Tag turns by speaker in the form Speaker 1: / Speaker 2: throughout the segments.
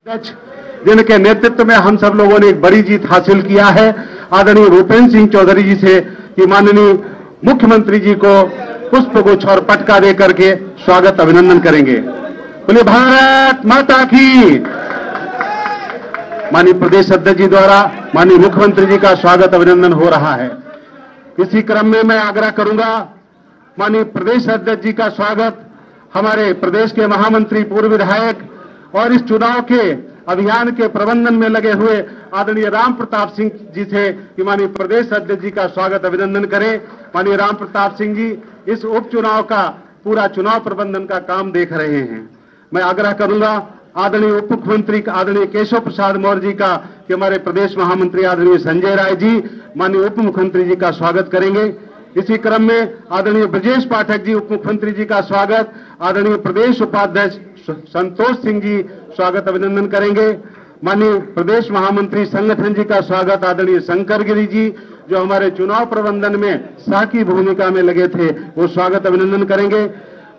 Speaker 1: जिनके नेतृत्व में हम सब लोगों ने एक बड़ी जीत हासिल किया है। आदरणीय भूपेंद्र सिंह चौधरी जी से कि माननीय मुख्यमंत्री जी को पुष्पगुच्छ और पटका देकर के स्वागत अभिनंदन करेंगे। बोलिए भारत माता की। माननीय प्रदेश अध्यक्ष जी द्वारा माननीय मुख्यमंत्री जी का स्वागत अभिनंदन हो रहा है। इसी क्रम में मैं आग्रह करूंगा माननीय प्रदेश अध्यक्ष जी का स्वागत हमारे प्रदेश के महामंत्री, पूर्व विधायक और इस चुनाव के अभियान के प्रबंधन में लगे हुए आदरणीय राम प्रताप सिंह जी से कि माननीय प्रदेश अध्यक्ष जी का स्वागत अभिनंदन करें। माननीय राम प्रताप सिंह जी इस उपचुनाव का पूरा चुनाव प्रबंधन का काम देख रहे हैं। मैं आग्रह करूंगा आदरणीय उप मुख्यमंत्री आदरणीय केशव प्रसाद मौर्य जी का कि हमारे प्रदेश महामंत्री आदरणीय संजय राय जी माननीय उप मुख्यमंत्री जी का स्वागत करेंगे। इसी क्रम में आदरणीय ब्रजेश पाठक जी उप मुख्यमंत्री जी का स्वागत, आदरणीय प्रदेश उपाध्यक्ष संतोष सिंह जी स्वागत अभिनंदन करेंगे। माननीय प्रदेश महामंत्री संगठन जी का स्वागत आदरणीय शंकर गिरी जी जो हमारे चुनाव प्रबंधन में साकी भूमिका में लगे थे वो स्वागत अभिनंदन करेंगे।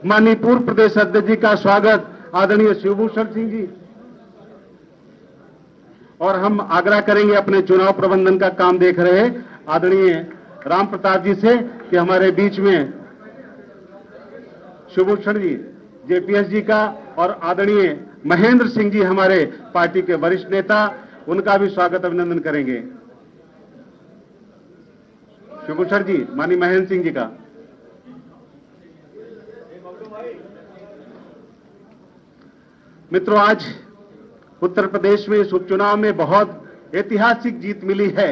Speaker 1: माननीय पूर्व प्रदेश अध्यक्ष जी का स्वागत आदरणीय शिवभूषण सिंह जी, और हम आग्रह करेंगे अपने चुनाव प्रबंधन का काम देख रहे आदरणीय राम प्रताप जी से कि हमारे बीच में शिवभूषण जी जेपीएस जी का और आदरणीय महेंद्र सिंह जी हमारे पार्टी के वरिष्ठ नेता, उनका भी स्वागत अभिनंदन करेंगे। शिवभूषण जी माननीय महेंद्र सिंह जी का। मित्रों, आज उत्तर प्रदेश में इस उपचुनाव में बहुत ऐतिहासिक जीत मिली है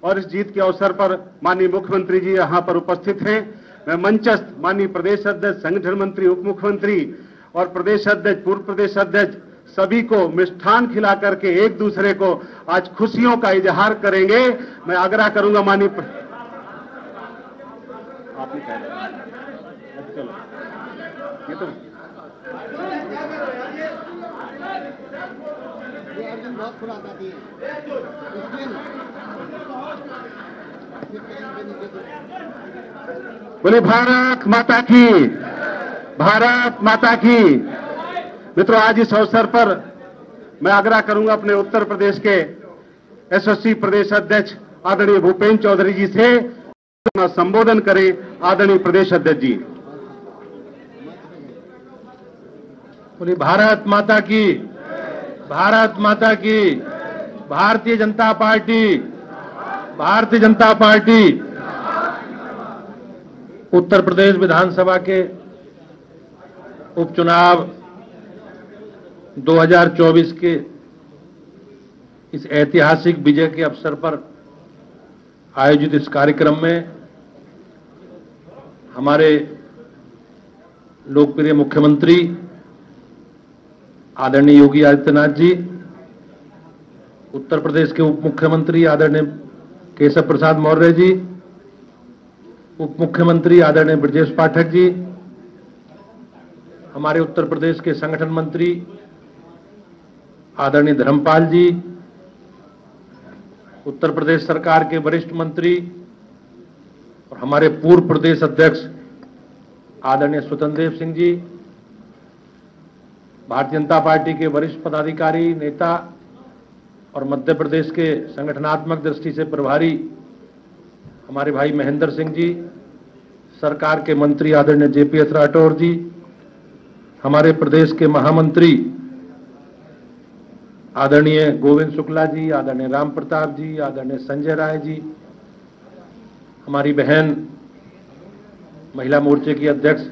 Speaker 1: और इस जीत के अवसर पर माननीय मुख्यमंत्री जी यहां पर उपस्थित हैं। मैं मंचस्थ माननीय प्रदेश अध्यक्ष, संगठन मंत्री, उप मुख्यमंत्री और प्रदेश अध्यक्ष, पूर्व प्रदेश अध्यक्ष सभी को मिष्ठान खिला करके एक दूसरे को आज खुशियों का इजहार करेंगे। मैं आग्रह करूंगा माननीय आपने कहा चलो ये तो बहुत पुराना है। बोले भारत माता की, भारत माता की। मित्रों, आज इस अवसर पर मैं आग्रह करूंगा अपने उत्तर प्रदेश के एसएससी प्रदेश अध्यक्ष आदरणीय भूपेंद्र चौधरी जी से संबोधन करें। आदरणीय प्रदेश अध्यक्ष जी।
Speaker 2: बोले भारत माता की, भारत माता की। Bharatiya Janata party, Bharatiya Janata party. उत्तर प्रदेश विधानसभा के उपचुनाव 2024 के इस ऐतिहासिक विजय के अवसर पर आयोजित इस कार्यक्रम में हमारे लोकप्रिय मुख्यमंत्री आदरणीय योगी आदित्यनाथ जी, उत्तर प्रदेश के उप मुख्यमंत्री आदरणीय केशव प्रसाद मौर्य जी, उप मुख्यमंत्री आदरणीय ब्रजेश पाठक जी, हमारे उत्तर प्रदेश के संगठन मंत्री आदरणीय धर्मपाल जी, उत्तर प्रदेश सरकार के वरिष्ठ मंत्री और हमारे पूर्व प्रदेश अध्यक्ष आदरणीय स्वतंत्र देव सिंह जी, भारतीय जनता पार्टी के वरिष्ठ पदाधिकारी, नेता और मध्य प्रदेश के संगठनात्मक दृष्टि से प्रभारी हमारे भाई महेंद्र सिंह जी, सरकार के मंत्री आदरणीय जेपीएस राठौर जी, हमारे प्रदेश के महामंत्री आदरणीय गोविंद शुक्ला जी, आदरणीय राम प्रताप जी, आदरणीय संजय राय जी, हमारी बहन महिला मोर्चे की अध्यक्ष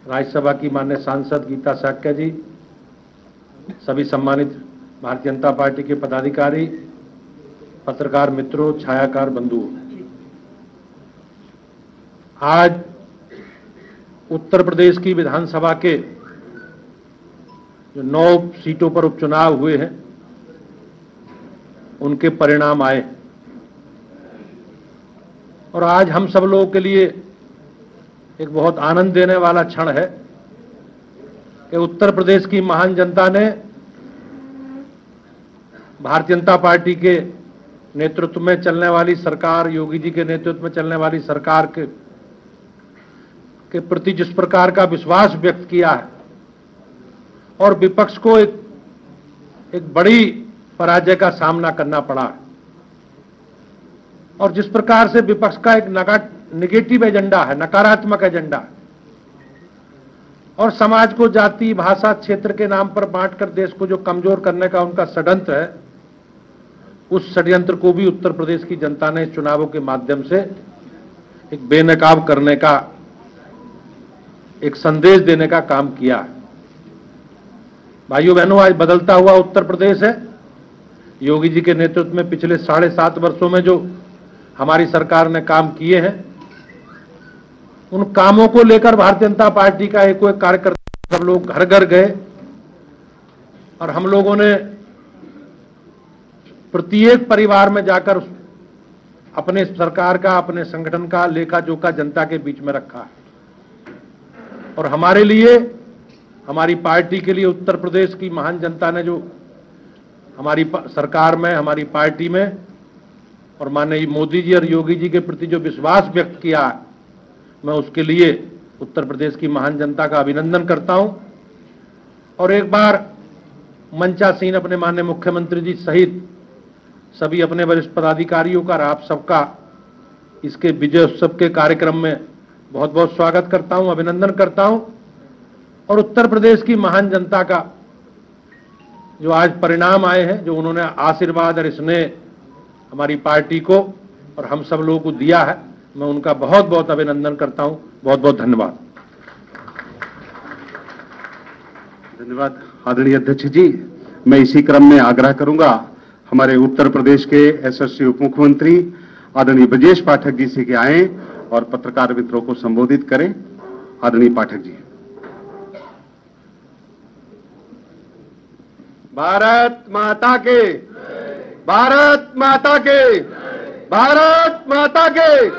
Speaker 2: राज्यसभा की माननीय सांसद गीता साक्य जी, सभी सम्मानित भारतीय जनता पार्टी के पदाधिकारी, पत्रकार मित्रों, छायाकार बंधुओं, आज उत्तर प्रदेश की विधानसभा के जो 9 सीटों पर उपचुनाव हुए हैं उनके परिणाम आए और आज हम सब लोगों के लिए एक बहुत आनंद देने वाला क्षण है कि उत्तर प्रदेश की महान जनता ने भारतीय जनता पार्टी के नेतृत्व में चलने वाली सरकार, योगी जी के नेतृत्व में चलने वाली सरकार के प्रति जिस प्रकार का विश्वास व्यक्त किया है और विपक्ष को एक एक बड़ी पराजय का सामना करना पड़ा। और जिस प्रकार से विपक्ष का एक नेगेटिव एजेंडा है, नकारात्मक एजेंडा है, और समाज को जाति, भाषा, क्षेत्र के नाम पर बांटकर देश को जो कमजोर करने का उनका षड्यंत्र है, उस षड्यंत्र को भी उत्तर प्रदेश की जनता ने चुनावों के माध्यम से एक बेनकाब करने का, एक संदेश देने का काम किया है। भाइयों बहनों, आज बदलता हुआ उत्तर प्रदेश है। योगी जी के नेतृत्व में पिछले 7.5 वर्षों में जो हमारी सरकार ने काम किए हैं, उन कामों को लेकर भारतीय जनता पार्टी का एक कार्यकर्ता, सब लोग घर घर गए और हम लोगों ने प्रत्येक परिवार में जाकर अपने सरकार का, अपने संगठन का लेखा जोखा जनता के बीच में रखा है। और हमारे लिए, हमारी पार्टी के लिए उत्तर प्रदेश की महान जनता ने जो हमारी सरकार में, हमारी पार्टी में और माननीय मोदी जी और योगी जी के प्रति जो विश्वास व्यक्त किया, मैं उसके लिए उत्तर प्रदेश की महान जनता का अभिनंदन करता हूं। और एक बार मंचासीन अपने माननीय मुख्यमंत्री जी सहित सभी अपने वरिष्ठ पदाधिकारियों का और आप सबका इसके विजय उत्सव के कार्यक्रम में बहुत बहुत स्वागत करता हूं, अभिनंदन करता हूं। और उत्तर प्रदेश की महान जनता का जो आज परिणाम आए हैं, जो उन्होंने आशीर्वाद और स्नेह हमारी पार्टी को और हम सब लोगों को दिया है, मैं उनका बहुत बहुत अभिनंदन करता हूं। बहुत बहुत धन्यवाद।
Speaker 1: धन्यवाद आदरणीय अध्यक्ष जी। मैं इसी क्रम में आग्रह करूंगा हमारे उत्तर प्रदेश के यशस्वी उप मुख्यमंत्री आदरणीय ब्रजेश पाठक जी से कि आए और पत्रकार मित्रों को संबोधित करें। आदरणीय पाठक जी।
Speaker 3: भारत माता के, भारत माता के, भारत माता के।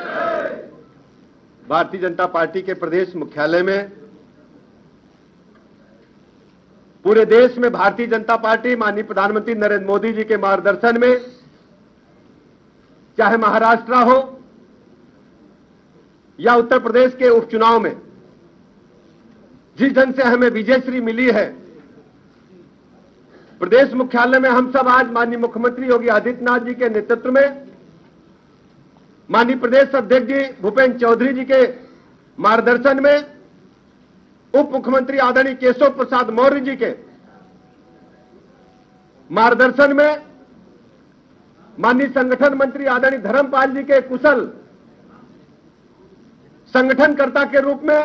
Speaker 3: भारतीय जनता पार्टी के प्रदेश मुख्यालय में, पूरे देश में भारतीय जनता पार्टी माननीय प्रधानमंत्री नरेंद्र मोदी जी के मार्गदर्शन में, चाहे महाराष्ट्र हो या उत्तर प्रदेश के उपचुनाव में, जिस ढंग से हमें विजयश्री मिली है, प्रदेश मुख्यालय में हम सब आज माननीय मुख्यमंत्री योगी आदित्यनाथ जी के नेतृत्व में, माननीय प्रदेश अध्यक्ष जी भूपेंद्र चौधरी जी के मार्गदर्शन में, उप मुख्यमंत्री आदरणीय केशव प्रसाद मौर्य जी के मार्गदर्शन में, माननीय संगठन मंत्री आदरणीय धर्मपाल जी के कुशल संगठनकर्ता के रूप में,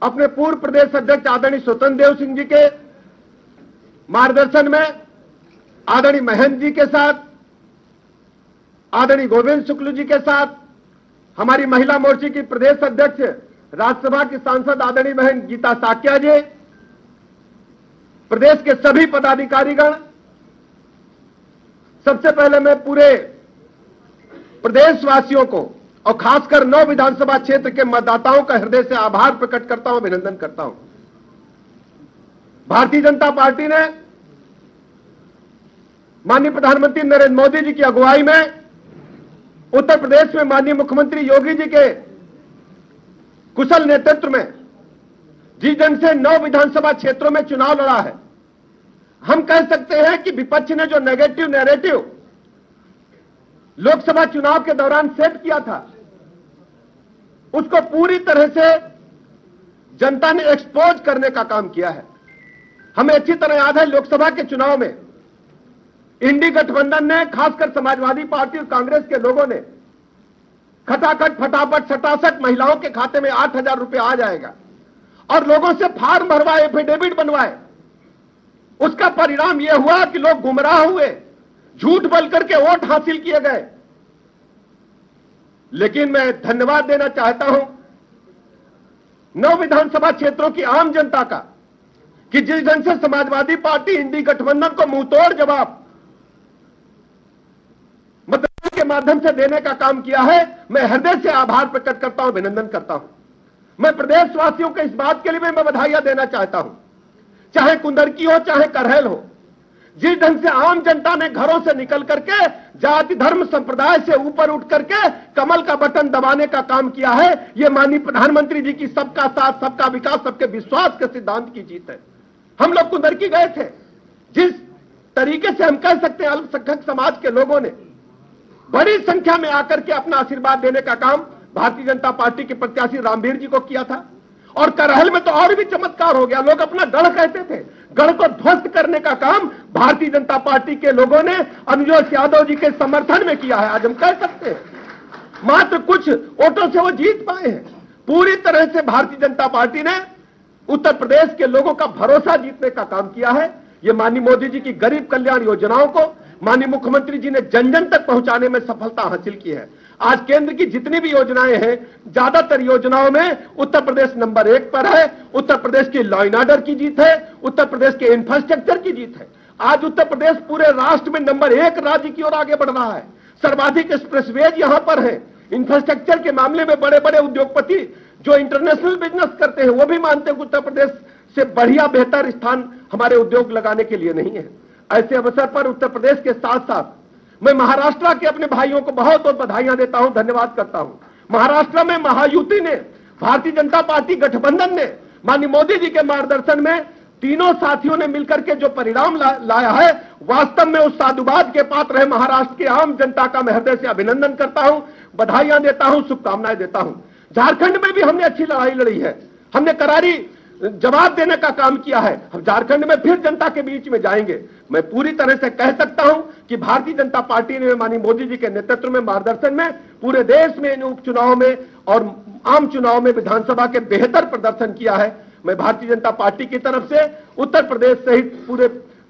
Speaker 3: अपने पूर्व प्रदेश अध्यक्ष आदरणीय स्वतंत्र देव सिंह जी के मार्गदर्शन में, आदरणीय महेंद्र जी के साथ, आदरणीय गोविंद शुक्ल जी के साथ, हमारी महिला मोर्चे की प्रदेश अध्यक्ष राज्यसभा की सांसद आदरणीय बहन गीता साक्या जी, प्रदेश के सभी पदाधिकारीगण, सबसे पहले मैं पूरे प्रदेशवासियों को और खासकर 9 विधानसभा क्षेत्र के मतदाताओं का हृदय से आभार प्रकट करता हूं, अभिनंदन करता हूं। भारतीय जनता पार्टी ने माननीय प्रधानमंत्री नरेंद्र मोदी जी की अगुवाई में उत्तर प्रदेश में माननीय मुख्यमंत्री योगी जी के कुशल नेतृत्व में जिस ढंग से 9 विधानसभा क्षेत्रों में चुनाव लड़ा है, हम कह सकते हैं कि विपक्ष ने जो नेगेटिव नैरेटिव लोकसभा चुनाव के दौरान सेट किया था, उसको पूरी तरह से जनता ने एक्सपोज करने का काम किया है। हमें अच्छी तरह याद है, लोकसभा के चुनाव में इंडी गठबंधन ने, खासकर समाजवादी पार्टी और कांग्रेस के लोगों ने खटाखट फटाफट सटासट महिलाओं के खाते में 8,000 रुपए आ जाएगा और लोगों से फार्म भरवाए, एफिडेविट बनवाए। उसका परिणाम यह हुआ कि लोग गुमराह हुए, झूठ बोल करके वोट हासिल किए गए। लेकिन मैं धन्यवाद देना चाहता हूं 9 विधानसभा क्षेत्रों की आम जनता का कि जिस ढंग से समाजवादी पार्टी इंडी गठबंधन को मुंहतोड़ जवाब मतदान के माध्यम से देने का काम किया है, मैं हृदय से आभार प्रकट करता हूं, अभिनंदन करता हूं। मैं प्रदेशवासियों को इस बात के लिए भी मैं बधाइयां देना चाहता हूं, चाहे कुंदरकी हो चाहे करहल हो, जिस ढंग से आम जनता ने घरों से निकल करके जाति धर्म संप्रदाय से ऊपर उठ करके कमल का बटन दबाने का काम किया है, यह माननीय प्रधानमंत्री जी की सबका साथ सबका विकास सबके विश्वास के सिद्धांत की जीत है। हम लोग कुंदरकी गए थे। जिस तरीके से हम कह सकते हैं अल्पसंख्यक समाज के लोगों ने बड़ी संख्या में आकर के अपना आशीर्वाद देने का काम भारतीय जनता पार्टी के प्रत्याशी रामवीर जी को किया था। और करहल में तो और भी चमत्कार हो गया। लोग अपना गढ़ कहते थे, गढ़ को ध्वस्त करने का काम भारतीय जनता पार्टी के लोगों ने अनुजोष यादव जी के समर्थन में किया है। आज हम कह सकते हैं मात्र कुछ वोटों से वो जीत पाए हैं। पूरी तरह से भारतीय जनता पार्टी ने उत्तर प्रदेश के लोगों का भरोसा जीतने का काम किया है। ये माननीय मोदी जी की गरीब कल्याण योजनाओं को माननीय मुख्यमंत्री जी ने जन जन तक पहुंचाने में सफलता हासिल की है। आज केंद्र की जितनी भी योजनाएं हैं, ज्यादातर योजनाओं में उत्तर प्रदेश नंबर 1 पर है। उत्तर प्रदेश की लॉ एंड ऑर्डर की जीत है, उत्तर प्रदेश के इंफ्रास्ट्रक्चर की जीत है। आज उत्तर प्रदेश पूरे राष्ट्र में नंबर 1 राज्य की ओर आगे बढ़ रहा है। सर्वाधिक एक्सप्रेसवेज यहां पर है। इंफ्रास्ट्रक्चर के मामले में बड़े बड़े उद्योगपति जो इंटरनेशनल बिजनेस करते हैं वो भी मानते हैं कि उत्तर प्रदेश से बढ़िया बेहतर स्थान हमारे उद्योग लगाने के लिए नहीं है। ऐसे अवसर पर उत्तर प्रदेश के साथ साथ मैं महाराष्ट्र के अपने भाइयों को बहुत बहुत बधाइयां देता हूं, धन्यवाद करता हूं। महाराष्ट्र में महायुति ने, भारतीय जनता पार्टी गठबंधन ने माननीय मोदी जी के मार्गदर्शन में तीनों साथियों ने मिलकर के जो परिणाम लाया है, वास्तव में उस साधुवाद के पात्र है महाराष्ट्र की आम जनता का मैं हृदय से अभिनंदन करता हूं, बधाइयां देता हूं, शुभकामनाएं देता हूं। झारखंड में भी हमने अच्छी लड़ाई लड़ी है, हमने करारी जवाब देने का काम किया है। हम झारखंड में फिर जनता के बीच में जाएंगे। मैं पूरी तरह से कह सकता हूं कि भारतीय जनता पार्टी ने माननीय मोदी जी के नेतृत्व में, मार्गदर्शन में पूरे देश में इन उपचुनाव में और आम चुनाव में विधानसभा के बेहतर प्रदर्शन किया है। मैं भारतीय जनता पार्टी की तरफ से उत्तर प्रदेश सहित पूरे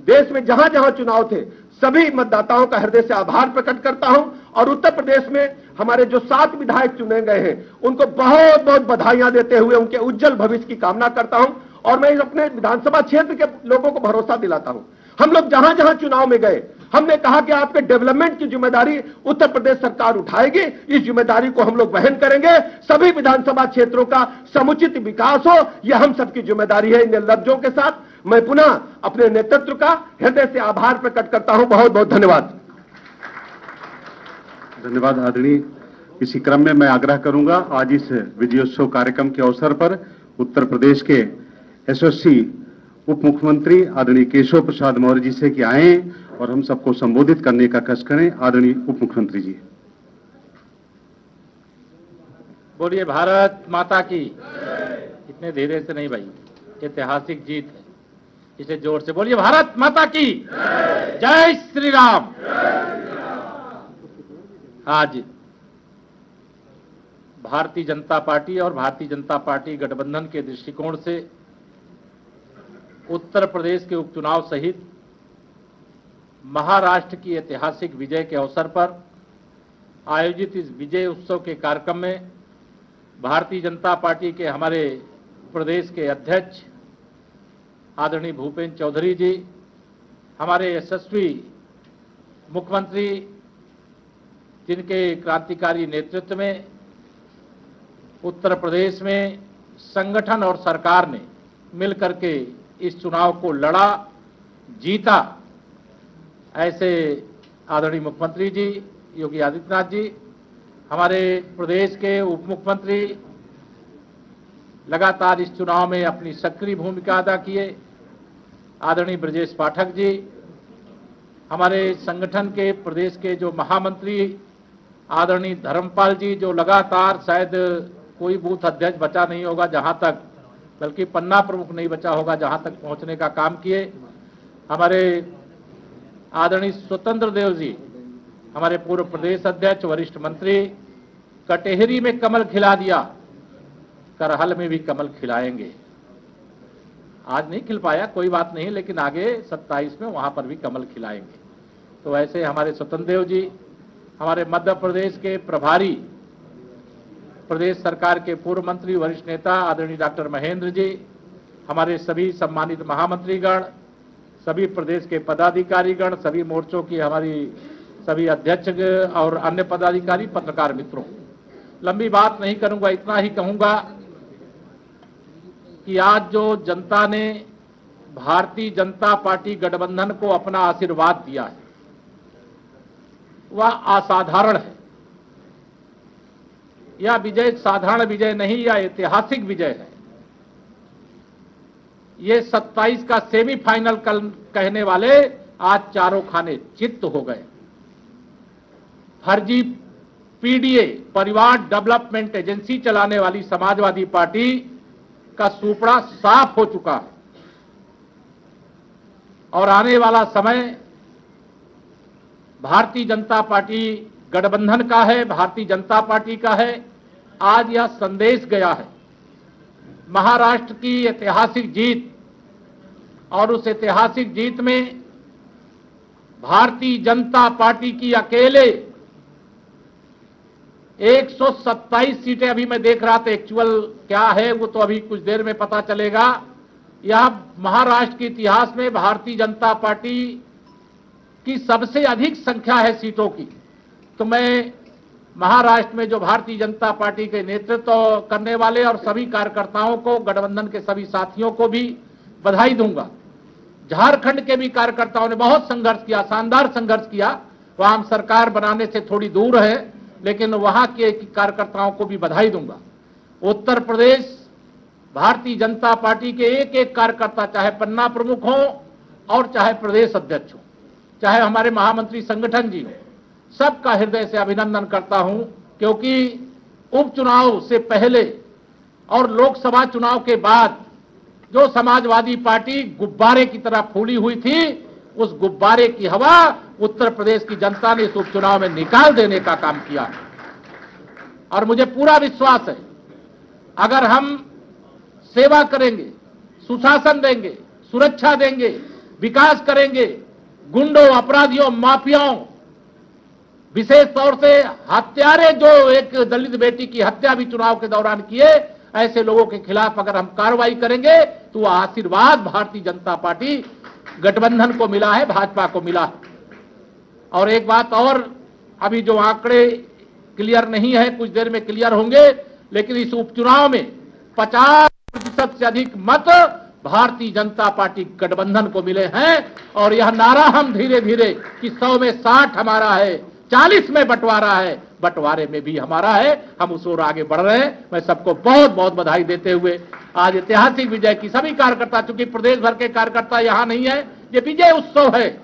Speaker 3: देश में जहां जहां चुनाव थे सभी मतदाताओं का हृदय से आभार प्रकट करता हूं और उत्तर प्रदेश में हमारे जो 7 विधायक चुने गए हैं उनको बहुत बहुत बधाइयां देते हुए उनके उज्जवल भविष्य की कामना करता हूं। और मैं अपने विधानसभा क्षेत्र के लोगों को भरोसा दिलाता हूं। हम लोग जहां जहां चुनाव में गए हमने कहा कि आपके डेवलपमेंट की जिम्मेदारी उत्तर प्रदेश सरकार उठाएगी। इस जिम्मेदारी को हम लोग वहन करेंगे। सभी विधानसभा क्षेत्रों का समुचित विकास हो, यह हम सबकी जिम्मेदारी है। इन लफ्जों के साथ मैं पुनः अपने नेतृत्व का हृदय से आभार प्रकट करता हूं। बहुत बहुत धन्यवाद।
Speaker 1: धन्यवाद आदरणीय। इसी क्रम में मैं आग्रह करूंगा आज इस विजयोत्सव कार्यक्रम के अवसर पर उत्तर प्रदेश के यशस्वी उप मुख्यमंत्री आदरणीय केशव प्रसाद मौर्य जी से कि आए और हम सबको संबोधित करने का कष्ट करें। आदरणीय उप मुख्यमंत्री जी।
Speaker 4: बोलिए भारत माता की। इतने धीरे से नहीं भाई, ऐतिहासिक जीत है, इसे जोर से बोलिए भारत माता की जय श्री राम। आज भारतीय जनता पार्टी और भारतीय जनता पार्टी गठबंधन के दृष्टिकोण से उत्तर प्रदेश के उपचुनाव सहित महाराष्ट्र की ऐतिहासिक विजय के अवसर पर आयोजित इस विजय उत्सव के कार्यक्रम में भारतीय जनता पार्टी के हमारे प्रदेश के अध्यक्ष आदरणीय भूपेंद्र चौधरी जी, हमारे यशस्वी मुख्यमंत्री जिनके क्रांतिकारी नेतृत्व में उत्तर प्रदेश में संगठन और सरकार ने मिलकर के इस चुनाव को लड़ा, जीता, ऐसे आदरणीय मुख्यमंत्री जी योगी आदित्यनाथ जी, हमारे प्रदेश के उप मुख्यमंत्री लगातार इस चुनाव में अपनी सक्रिय भूमिका अदा किए, आदरणीय ब्रजेश पाठक जी, हमारे संगठन के प्रदेश के जो महामंत्री आदरणीय धर्मपाल जी, जो लगातार शायद कोई बूथ अध्यक्ष बचा नहीं होगा जहां तक, बल्कि पन्ना प्रमुख नहीं बचा होगा जहां तक पहुंचने का काम किए, हमारे आदरणीय स्वतंत्र देव जी, हमारे पूर्व प्रदेश अध्यक्ष वरिष्ठ मंत्री, कटेहरी में कमल खिला दिया, करहल में भी कमल खिलाएंगे। आज नहीं खिल पाया कोई बात नहीं, लेकिन आगे 27 में वहां पर भी कमल खिलाएंगे। तो ऐसे हमारे स्वतंत्र देव जी, हमारे मध्य प्रदेश के प्रभारी प्रदेश सरकार के पूर्व मंत्री वरिष्ठ नेता आदरणीय डॉक्टर महेंद्र जी, हमारे सभी सम्मानित महामंत्रीगण, सभी प्रदेश के पदाधिकारीगण, सभी मोर्चों की हमारी सभी अध्यक्ष और अन्य पदाधिकारी, पत्रकार मित्रों, लंबी बात नहीं करूंगा, इतना ही कहूंगा कि आज जो जनता ने भारतीय जनता पार्टी गठबंधन को अपना आशीर्वाद दिया है वह असाधारण है। यह विजय साधारण विजय नहीं, यह ऐतिहासिक विजय है। ये 27 का सेमीफाइनल कल कहने वाले आज चारों खाने चित्त हो गए। फर्जी पीडीए परिवार डेवलपमेंट एजेंसी चलाने वाली समाजवादी पार्टी का सुपड़ा साफ हो चुका है और आने वाला समय भारतीय जनता पार्टी गठबंधन का है, भारतीय जनता पार्टी का है। आज यह संदेश गया है, महाराष्ट्र की ऐतिहासिक जीत, और उस ऐतिहासिक जीत में भारतीय जनता पार्टी की अकेले 127 सीटें, अभी मैं देख रहा था एक्चुअल क्या है वो तो अभी कुछ देर में पता चलेगा। यह महाराष्ट्र के इतिहास में भारतीय जनता पार्टी की सबसे अधिक संख्या है सीटों की। तो मैं महाराष्ट्र में जो भारतीय जनता पार्टी के नेतृत्व करने वाले और सभी कार्यकर्ताओं को, गठबंधन के सभी साथियों को भी बधाई दूंगा। झारखंड के भी कार्यकर्ताओं ने बहुत संघर्ष किया, शानदार संघर्ष किया। वहां हम सरकार बनाने से थोड़ी दूर है, लेकिन वहां के कार्यकर्ताओं को भी बधाई दूंगा। उत्तर प्रदेश भारतीय जनता पार्टी के एक एक कार्यकर्ता, चाहे पन्ना प्रमुख हो और चाहे प्रदेश अध्यक्ष हो, चाहे हमारे महामंत्री संगठन जी हो, सबका हृदय से अभिनंदन करता हूं, क्योंकि उपचुनाव से पहले और लोकसभा चुनाव के बाद जो समाजवादी पार्टी गुब्बारे की तरह फूली हुई थी, उस गुब्बारे की हवा उत्तर प्रदेश की जनता ने इस उपचुनाव में निकाल देने का काम किया। और मुझे पूरा विश्वास है, अगर हम सेवा करेंगे, सुशासन देंगे, सुरक्षा देंगे, विकास करेंगे, गुंडों, अपराधियों, माफियाओं, विशेष तौर से हत्यारे जो एक दलित बेटी की हत्या भी चुनाव के दौरान किए, ऐसे लोगों के खिलाफ अगर हम कार्रवाई करेंगे तो वह आशीर्वाद भारतीय जनता पार्टी गठबंधन को मिला है, भाजपा को मिला है। और एक बात और, अभी जो आंकड़े क्लियर नहीं है, कुछ देर में क्लियर होंगे, लेकिन इस उपचुनाव में 50% से अधिक मत भारतीय जनता पार्टी गठबंधन को मिले हैं। और यह नारा हम धीरे धीरे कि 100 में 60 हमारा है, 40 में बंटवारा है, बंटवारे में भी हमारा है, हम उस ओर आगे बढ़ रहे हैं। मैं सबको बहुत बहुत बधाई देते हुए आज ऐतिहासिक विजय की सभी कार्यकर्ता, चूंकि प्रदेश भर के कार्यकर्ता यहां नहीं है, ये विजय उत्सव है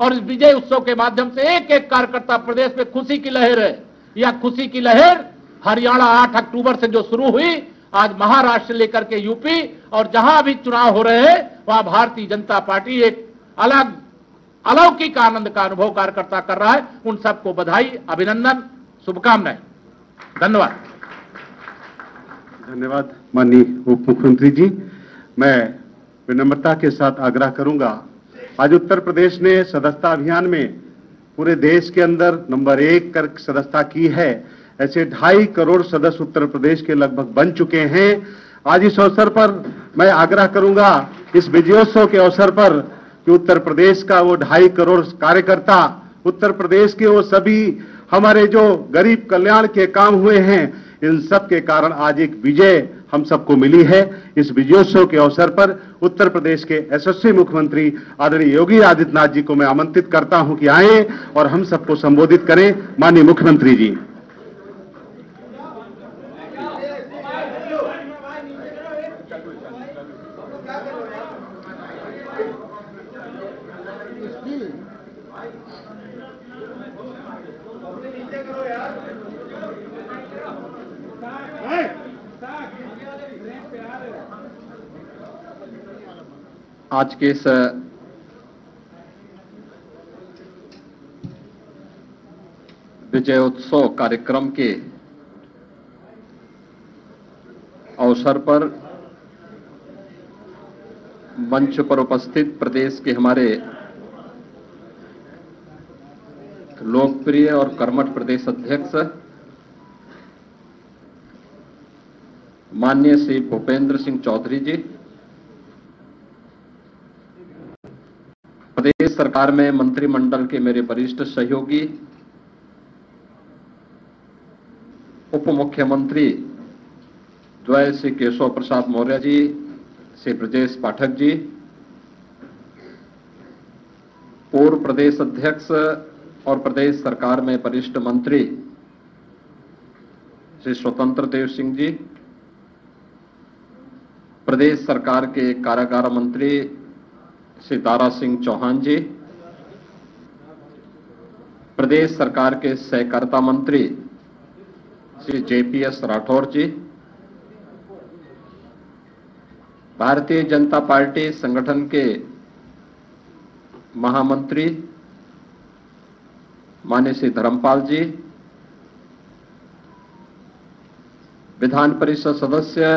Speaker 4: और इस विजय उत्सव के माध्यम से एक एक कार्यकर्ता प्रदेश में खुशी की लहर है। यह खुशी की लहर हरियाणा 8 अक्टूबर से जो शुरू हुई, आज महाराष्ट्र से लेकर के यूपी और जहां भी चुनाव हो रहे हैं वहां भारतीय जनता पार्टी एक अलग अलौकिक आनंद का अनुभव कार्यकर्ता कर रहा है। उन सबको बधाई, अभिनंदन, शुभकामनाएं। धन्यवाद।
Speaker 1: धन्यवाद माननीय उप मुख्यमंत्री जी। मैं विनम्रता के साथ आग्रह करूंगा, आज उत्तर प्रदेश ने सदस्यता अभियान में पूरे देश के अंदर नंबर 1 कर सदस्यता की है। ऐसे 2.5 करोड़ सदस्य उत्तर प्रदेश के लगभग बन चुके हैं। आज इस अवसर पर मैं आग्रह करूंगा, इस विजयोत्सव के अवसर पर, कि उत्तर प्रदेश का वो 2.5 करोड़ कार्यकर्ता, उत्तर प्रदेश के वो सभी हमारे जो गरीब कल्याण के काम हुए हैं, इन सब के कारण आज एक विजय हम सबको मिली है। इस विजयोत्सव के अवसर पर उत्तर प्रदेश के यशस्वी मुख्यमंत्री आदरणीय योगी आदित्यनाथ जी को मैं आमंत्रित करता हूं कि आए और हम सबको संबोधित करें। माननीय मुख्यमंत्री जी।
Speaker 5: आज के इस विजयोत्सव कार्यक्रम के अवसर पर मंच पर उपस्थित प्रदेश के हमारे लोकप्रिय और कर्मठ प्रदेश अध्यक्ष माननीय श्री भूपेंद्र सिंह चौधरी जी, प्रदेश सरकार में मंत्रिमंडल के मेरे वरिष्ठ सहयोगी, उप मुख्यमंत्री द्वय श्री केशव प्रसाद मौर्य जी, श्री ब्रजेश पाठक जी, पूर्व प्रदेश अध्यक्ष और प्रदेश सरकार में वरिष्ठ मंत्री श्री स्वतंत्र देव सिंह जी, प्रदेश सरकार के कारागार मंत्री श्री दारा सिंह चौहान जी, प्रदेश सरकार के सहकारिता मंत्री श्री JPS राठौर जी, भारतीय जनता पार्टी संगठन के महामंत्री माननीय श्री धर्मपाल जी, विधान परिषद सदस्य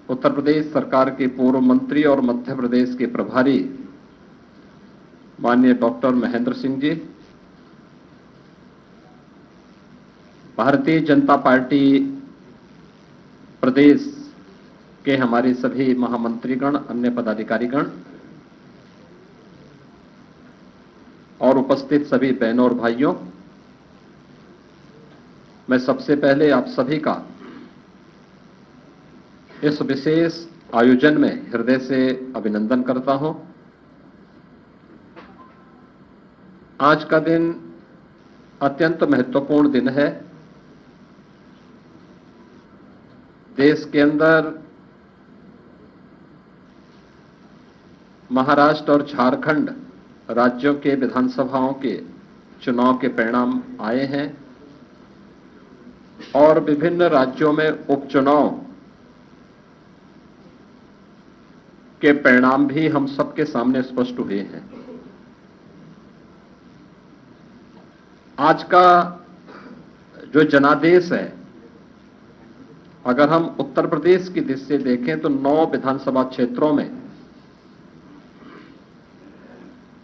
Speaker 5: उत्तर प्रदेश सरकार के पूर्व मंत्री और मध्य प्रदेश के प्रभारी माननीय डॉक्टर महेंद्र सिंह जी, भारतीय जनता पार्टी प्रदेश के हमारे सभी महामंत्रीगण, अन्य पदाधिकारीगण और उपस्थित सभी बहनों और भाइयों, मैं सबसे पहले आप सभी का इस विशेष आयोजन में हृदय से अभिनंदन करता हूं। आज का दिन अत्यंत महत्वपूर्ण दिन है। देश के अंदर महाराष्ट्र और झारखंड राज्यों के विधानसभाओं के चुनाव के परिणाम आए हैं और विभिन्न राज्यों में उपचुनाव के परिणाम भी हम सबके सामने स्पष्ट हुए हैं। आज का जो जनादेश है, अगर हम उत्तर प्रदेश की दृष्टि से देखें तो 9 विधानसभा क्षेत्रों में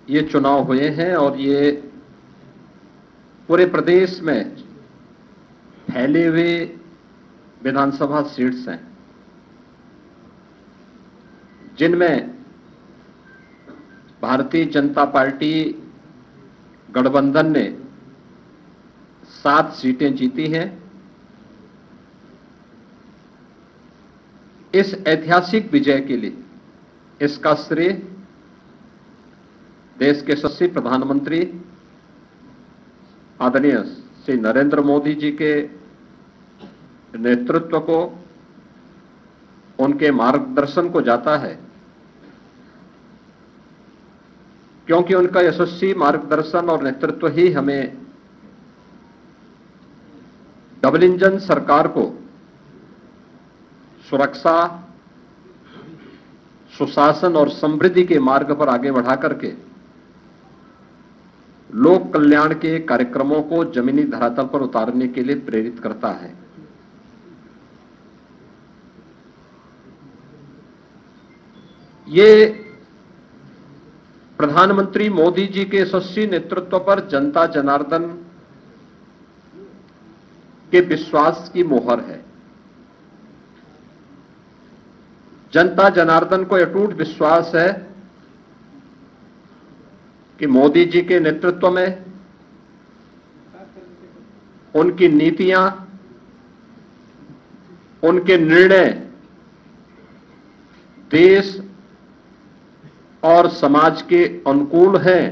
Speaker 5: ये चुनाव हुए हैं और ये पूरे प्रदेश में फैले हुए विधानसभा सीट्स हैं, जिनमें भारतीय जनता पार्टी गठबंधन ने 7 सीटें जीती हैं। इस ऐतिहासिक विजय के लिए इसका श्रेय देश के यशस्वी प्रधानमंत्री आदरणीय श्री नरेंद्र मोदी जी के नेतृत्व को, उनके मार्गदर्शन को जाता है, क्योंकि उनका यशस्वी मार्गदर्शन और नेतृत्व ही हमें डबल इंजन सरकार को सुरक्षा, सुशासन और समृद्धि के मार्ग पर आगे बढ़ा करके लोक कल्याण के कार्यक्रमों को जमीनी धरातल पर उतारने के लिए प्रेरित करता है। ये प्रधानमंत्री मोदी जी के यशस्वी नेतृत्व पर जनता जनार्दन के विश्वास की मोहर है। जनता जनार्दन को अटूट विश्वास है कि मोदी जी के नेतृत्व में उनकी नीतियां, उनके निर्णय देश और समाज के अनुकूल हैं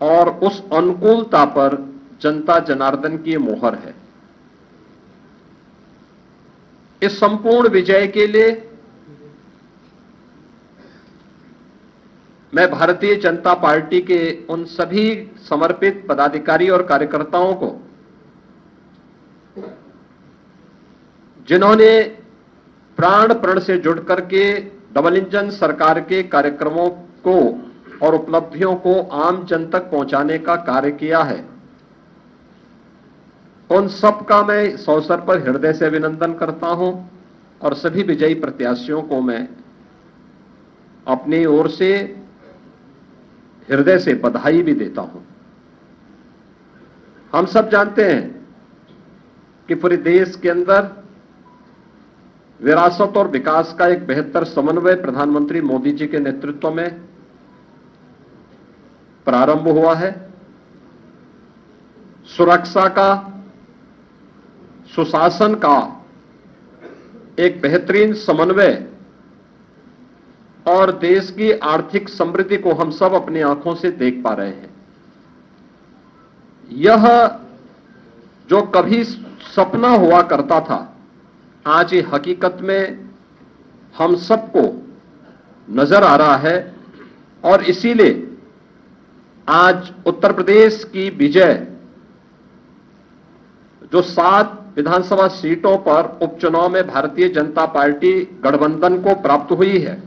Speaker 5: और उस अनुकूलता पर जनता जनार्दन की मोहर है। इस संपूर्ण विजय के लिए मैं भारतीय जनता पार्टी के उन सभी समर्पित पदाधिकारी और कार्यकर्ताओं को, जिन्होंने प्राण प्रण से जुड़ करके डबल इंजन सरकार के कार्यक्रमों को और उपलब्धियों को आम जन तक पहुंचाने का कार्य किया है, उन सब का मैं इस अवसर पर हृदय से अभिनंदन करता हूं और सभी विजयी प्रत्याशियों को मैं अपनी ओर से हृदय से बधाई भी देता हूं। हम सब जानते हैं कि पूरे देश के अंदर विरासत और विकास का एक बेहतर समन्वय प्रधानमंत्री मोदी जी के नेतृत्व में प्रारंभ हुआ है। सुरक्षा का, सुशासन का एक बेहतरीन समन्वय और देश की आर्थिक समृद्धि को हम सब अपनी आंखों से देख पा रहे हैं। यह जो कभी सपना हुआ करता था, आज ये हकीकत में हम सबको नजर आ रहा है और इसीलिए आज उत्तर प्रदेश की विजय जो 7 विधानसभा सीटों पर उपचुनाव में भारतीय जनता पार्टी गठबंधन को प्राप्त हुई है,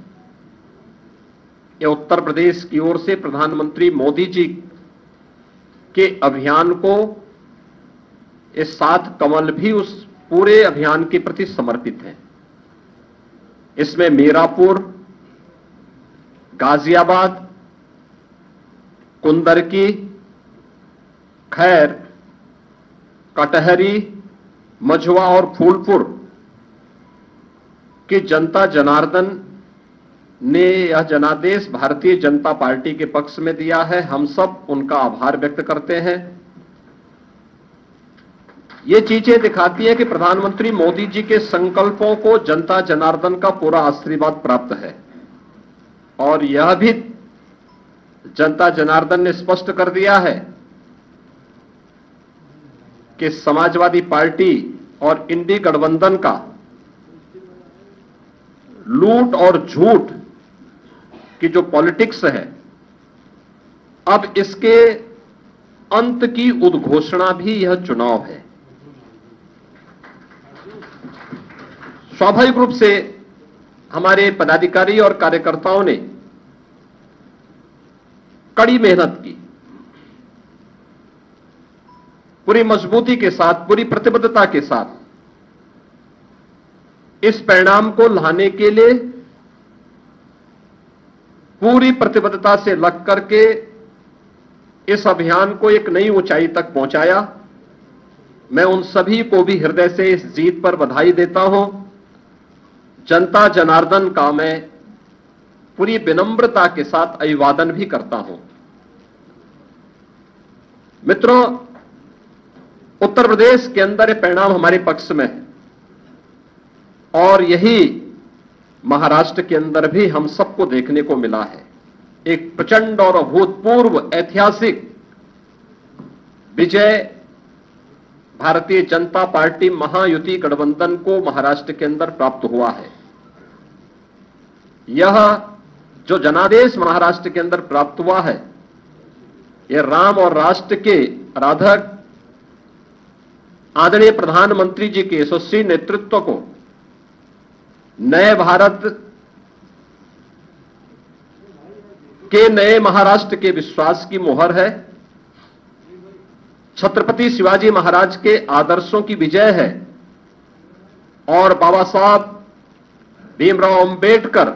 Speaker 5: यह उत्तर प्रदेश की ओर से प्रधानमंत्री मोदी जी के अभियान को, इस 7 कमल भी उस पूरे अभियान के प्रति समर्पित है। इसमें मीरापुर, गाजियाबाद, कुंदरकी, खैर, कटहरी, मझवा और फूलपुर की जनता जनार्दन ने यह जनादेश भारतीय जनता पार्टी के पक्ष में दिया है। हम सब उनका आभार व्यक्त करते हैं। ये चीजें दिखाती है कि प्रधानमंत्री मोदी जी के संकल्पों को जनता जनार्दन का पूरा आशीर्वाद प्राप्त है और यह भी जनता जनार्दन ने स्पष्ट कर दिया है कि समाजवादी पार्टी और इंडी गठबंधन का लूट और झूठ की जो पॉलिटिक्स है, अब इसके अंत की उद्घोषणा भी यह चुनाव है। स्वाभाविक रूप से हमारे पदाधिकारी और कार्यकर्ताओं ने कड़ी मेहनत की, पूरी मजबूती के साथ, पूरी प्रतिबद्धता के साथ इस परिणाम को लाने के लिए पूरी प्रतिबद्धता से लग करके इस अभियान को एक नई ऊंचाई तक पहुंचाया। मैं उन सभी को भी हृदय से इस जीत पर बधाई देता हूं। जनता जनार्दन का मैं पूरी विनम्रता के साथ अभिवादन भी करता हूं। मित्रों, उत्तर प्रदेश के अंदर ये परिणाम हमारे पक्ष में है और यही महाराष्ट्र के अंदर भी हम सबको देखने को मिला है। एक प्रचंड और अभूतपूर्व ऐतिहासिक विजय भारतीय जनता पार्टी महायुति गठबंधन को महाराष्ट्र के अंदर प्राप्त हुआ है। यह जो जनादेश महाराष्ट्र के अंदर प्राप्त हुआ है, यह राम और राष्ट्र के आराधक आदरणीय प्रधानमंत्री जी के यशस्वी नेतृत्व को, नए भारत के नए महाराष्ट्र के विश्वास की मोहर है। छत्रपति शिवाजी महाराज के आदर्शों की विजय है और बाबा साहब भीमराव अंबेडकर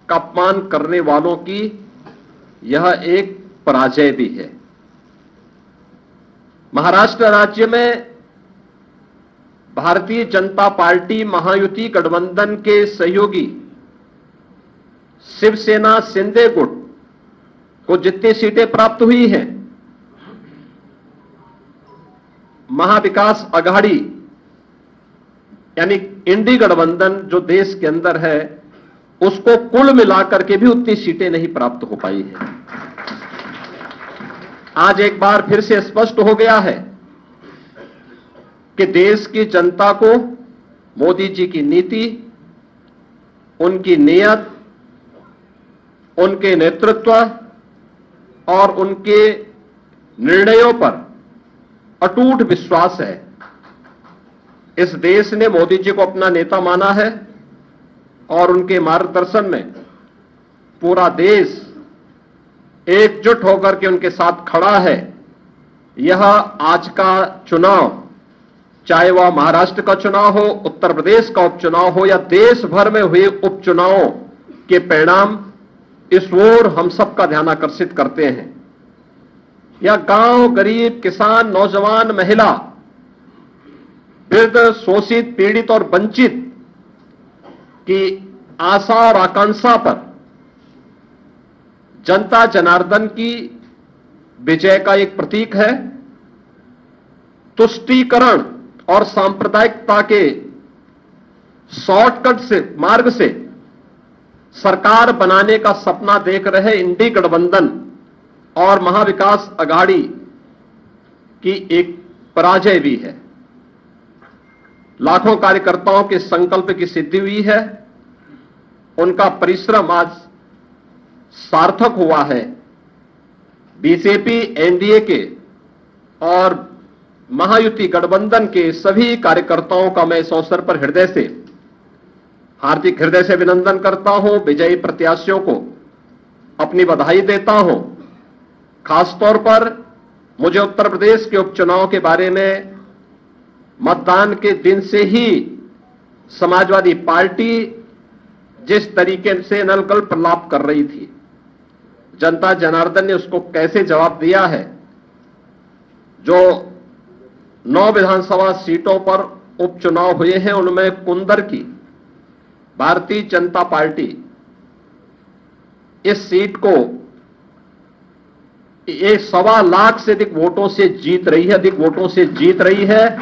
Speaker 5: का अपमान करने वालों की यह एक पराजय भी है। महाराष्ट्र राज्य में भारतीय जनता पार्टी महायुति गठबंधन के सहयोगी शिवसेना शिंदे गुट को जितनी सीटें प्राप्त हुई हैं, महाविकास आघाड़ी यानी इंडी गठबंधन जो देश के अंदर है, उसको कुल मिलाकर के भी उतनी सीटें नहीं प्राप्त हो पाई है। आज एक बार फिर से स्पष्ट हो गया है कि देश की जनता को मोदी जी की नीति, उनकी नीयत, उनके नेतृत्व और उनके निर्णयों पर अटूट विश्वास है। इस देश ने मोदी जी को अपना नेता माना है और उनके मार्गदर्शन में पूरा देश एकजुट होकर के उनके साथ खड़ा है। यह आज का चुनाव, चाहे वह महाराष्ट्र का चुनाव हो, उत्तर प्रदेश का उपचुनाव हो या देश भर में हुए उपचुनावों के परिणाम, इस ओर हम सबका ध्यान आकर्षित करते हैं। यह गांव, गरीब, किसान, नौजवान, महिला, वृद्ध, शोषित, पीड़ित और वंचित की आशा और आकांक्षा पर जनता जनार्दन की विजय का एक प्रतीक है। तुष्टीकरण और सांप्रदायिकता के शॉर्टकट से मार्ग से सरकार बनाने का सपना देख रहे इंडी गठबंधन और महाविकास आघाड़ी की एक पराजय भी है। लाखों कार्यकर्ताओं के संकल्प की सिद्धि हुई है उनका परिश्रम आज सार्थक हुआ है। बीजेपी, एनडीए के और महायुति गठबंधन के सभी कार्यकर्ताओं का मैं इस अवसर पर हार्दिक हृदय से अभिनंदन करता हूं। विजयी प्रत्याशियों को अपनी बधाई देता हूं। खासतौर पर मुझे उत्तर प्रदेश के उपचुनाव के बारे में मतदान के दिन से ही समाजवादी पार्टी जिस तरीके से नलकल प्रलाप कर रही थी, जनता जनार्दन ने उसको कैसे जवाब दिया है। जो 9 विधानसभा सीटों पर उपचुनाव हुए हैं, उनमें कुंदर की भारतीय जनता पार्टी इस सीट को 1.25 लाख से अधिक वोटों से जीत रही है।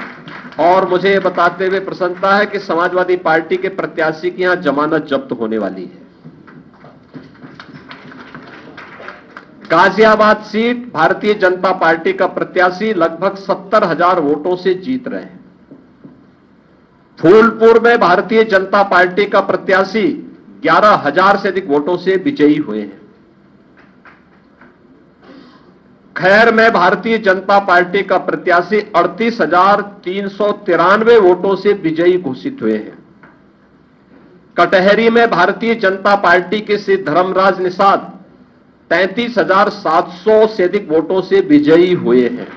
Speaker 5: और मुझे यह बताते हुए प्रसन्नता है कि समाजवादी पार्टी के प्रत्याशी की यहां जमानत जब्त होने वाली है। गाजियाबाद सीट भारतीय जनता पार्टी का प्रत्याशी लगभग 70,000 वोटों से जीत रहे हैं। फूलपुर में भारतीय जनता पार्टी का प्रत्याशी 11,000 से अधिक वोटों से विजयी हुए हैं। खैर में भारतीय जनता पार्टी का प्रत्याशी 38,393 वोटों से विजयी घोषित हुए हैं। कटहरी में भारतीय जनता पार्टी के श्री धर्मराज निषाद 33,700 से अधिक वोटों से विजयी हुए हैं।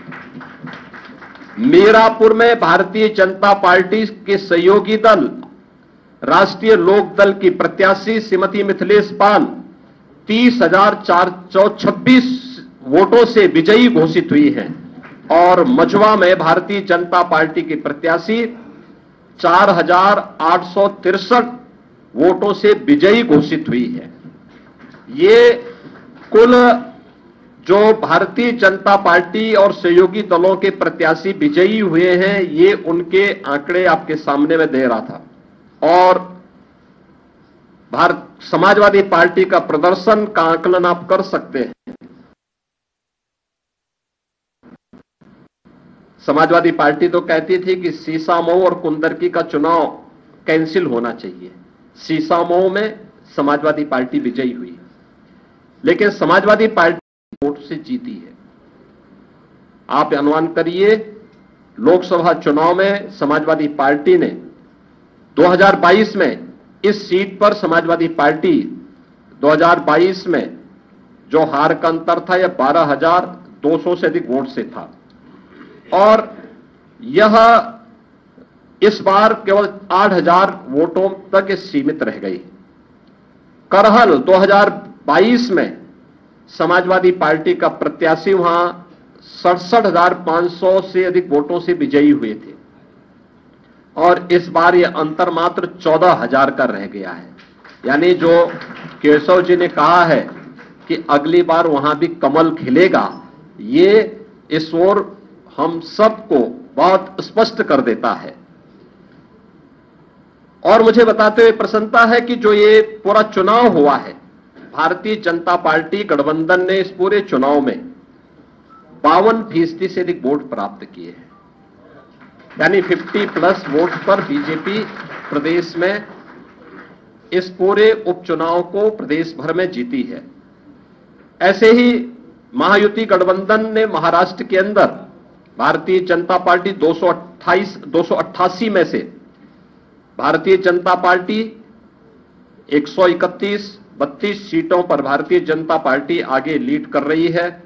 Speaker 5: मीरापुर में भारतीय जनता पार्टी के सहयोगी दल राष्ट्रीय लोक दल की प्रत्याशी श्रीमती मिथिलेश पाल 30,426 वोटों से विजयी घोषित हुई हैं। और मझवा में भारतीय जनता पार्टी की प्रत्याशी 4,863 वोटों से विजयी घोषित हुई है। ये कुल जो भारतीय जनता पार्टी और सहयोगी दलों के प्रत्याशी विजयी हुए हैं, ये उनके आंकड़े आपके सामने में दे रहा था। और समाजवादी पार्टी का प्रदर्शन का आकलन आप कर सकते हैं। समाजवादी पार्टी तो कहती थी कि सीसामऊ और कुंदरकी का चुनाव कैंसिल होना चाहिए। सीसामऊ में समाजवादी पार्टी विजयी हुई, लेकिन समाजवादी पार्टी वोट से जीती है। आप अनुमान करिए, लोकसभा चुनाव में समाजवादी पार्टी ने 2022 में इस सीट पर समाजवादी पार्टी 2022 में जो हार का अंतर था, यह 12,200 से अधिक वोट से था। और यह इस बार केवल 8,000 वोटों तक सीमित रह गई। करहल 2022 में समाजवादी पार्टी का प्रत्याशी वहां 67,500 से अधिक वोटों से विजयी हुए थे। और इस बार यह अंतर मात्र 14,000 का रह गया है। यानी जो केशव जी ने कहा है कि अगली बार वहां भी कमल खिलेगा, ये इस ओर हम सबको बहुत स्पष्ट कर देता है। और मुझे बताते हुए प्रसन्नता है कि जो ये पूरा चुनाव हुआ है, भारतीय जनता पार्टी गठबंधन ने इस पूरे चुनाव में 52% से अधिक वोट प्राप्त किए हैं। यानी 50+ वोट पर बीजेपी प्रदेश में इस पूरे उपचुनाव को प्रदेश भर में जीती है। ऐसे ही महायुति गठबंधन ने महाराष्ट्र के अंदर भारतीय जनता पार्टी 288 में से भारतीय जनता पार्टी 131-32 सीटों पर भारतीय जनता पार्टी आगे लीड कर रही है।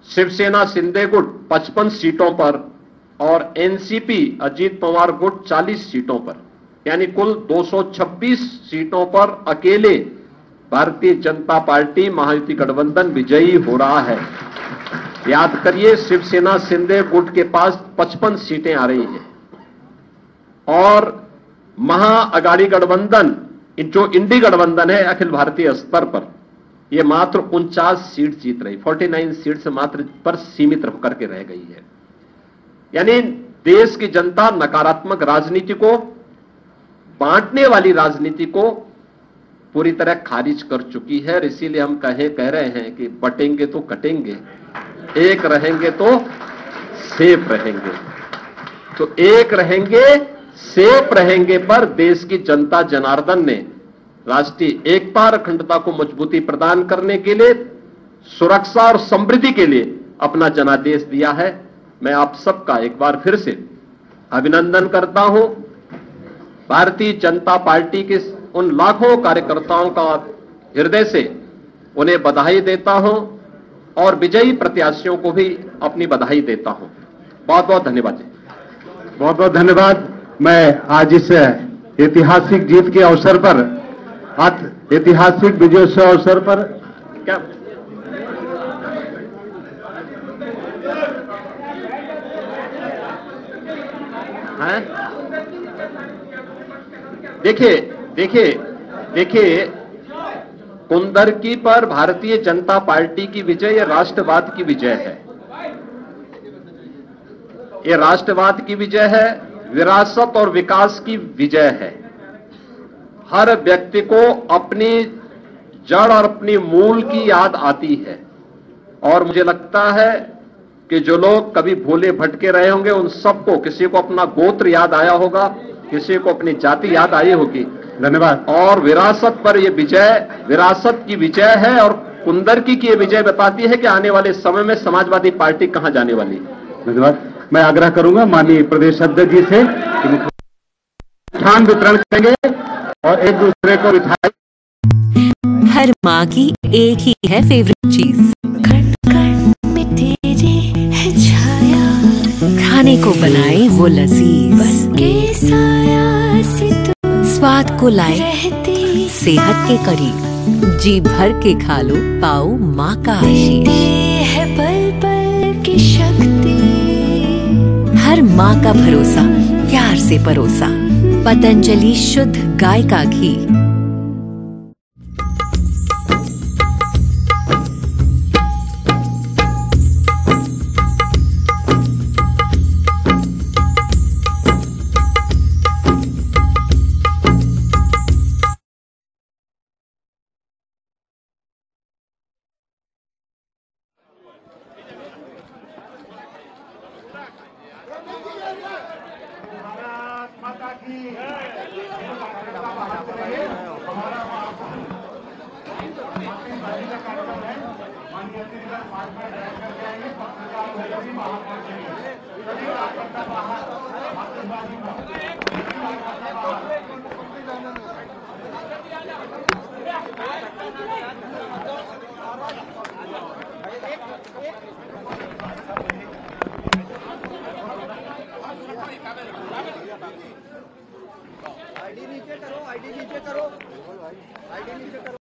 Speaker 5: शिवसेना शिंदे गुट 55 सीटों पर और एनसीपी अजीत पवार गुट 40 सीटों पर, यानी कुल 226 सीटों पर अकेले भारतीय जनता पार्टी महायुति गठबंधन विजयी हो रहा है। याद करिए, शिवसेना शिंदे गुट के पास 55 सीटें आ रही हैं और महाअगाड़ी गठबंधन, जो इंडी गठबंधन है अखिल भारतीय स्तर पर, यह मात्र 49 सीट जीत रही, 49 सीट से मात्र पर सीमित होकर के रह गई है। यानी देश की जनता नकारात्मक राजनीति को, बांटने वाली राजनीति को पूरी तरह खारिज कर चुकी है। और इसीलिए हम कह रहे हैं कि बटेंगे तो कटेंगे, एक रहेंगे तो सेफ रहेंगे। तो एक रहेंगे, सेफ रहेंगे पर देश की जनता जनार्दन ने राष्ट्रीय एकता और अखंडता को मजबूती प्रदान करने के लिए, सुरक्षा और समृद्धि के लिए अपना जनादेश दिया है। मैं आप सबका एक बार फिर से अभिनंदन करता हूं। भारतीय जनता पार्टी के उन लाखों कार्यकर्ताओं का हृदय से उन्हें बधाई देता हूं और विजयी प्रत्याशियों को भी अपनी बधाई देता हूं। बहुत बहुत धन्यवाद जी।
Speaker 1: बहुत बहुत धन्यवाद। मैं आज इस ऐतिहासिक जीत के अवसर पर, ऐतिहासिक विजयोत्सव अवसर पर
Speaker 5: क्या है? देखिए कुंदरकी पर भारतीय जनता पार्टी की विजय, ये राष्ट्रवाद की विजय है। ये राष्ट्रवाद की विजय है, विरासत और विकास की विजय है। हर व्यक्ति को अपनी जड़ और अपनी मूल की याद आती है और मुझे लगता है कि जो लोग कभी भूले भटके रहे होंगे उन सबको, किसी को अपना गोत्र याद आया होगा, किसी को अपनी जाति याद आई होगी।
Speaker 1: धन्यवाद।
Speaker 5: और विरासत पर यह विजय विरासत की विजय है और कुंदरकी की यह विजय बताती है कि आने वाले समय में समाजवादी पार्टी कहां जाने वाली है।
Speaker 1: धन्यवाद। मैं आग्रह करूंगा माननीय प्रदेश अध्यक्ष जी से कि मिष्ठान वितरण करेंगे और एक दूसरे को मिठाई।
Speaker 6: हर माँ की एक ही है फेवरेट चीज, कण कण में तेरे है छाया, खाने को बनाए वो लजीज, के साया से तू स्वाद को लाए रहती सेहत के करीब, जी भर के खा लो पाओ माँ का आशीष, है पल पल की शक्ति, हर माँ का भरोसा प्यार से परोसा, पतंजलि शुद्ध गाय का घी।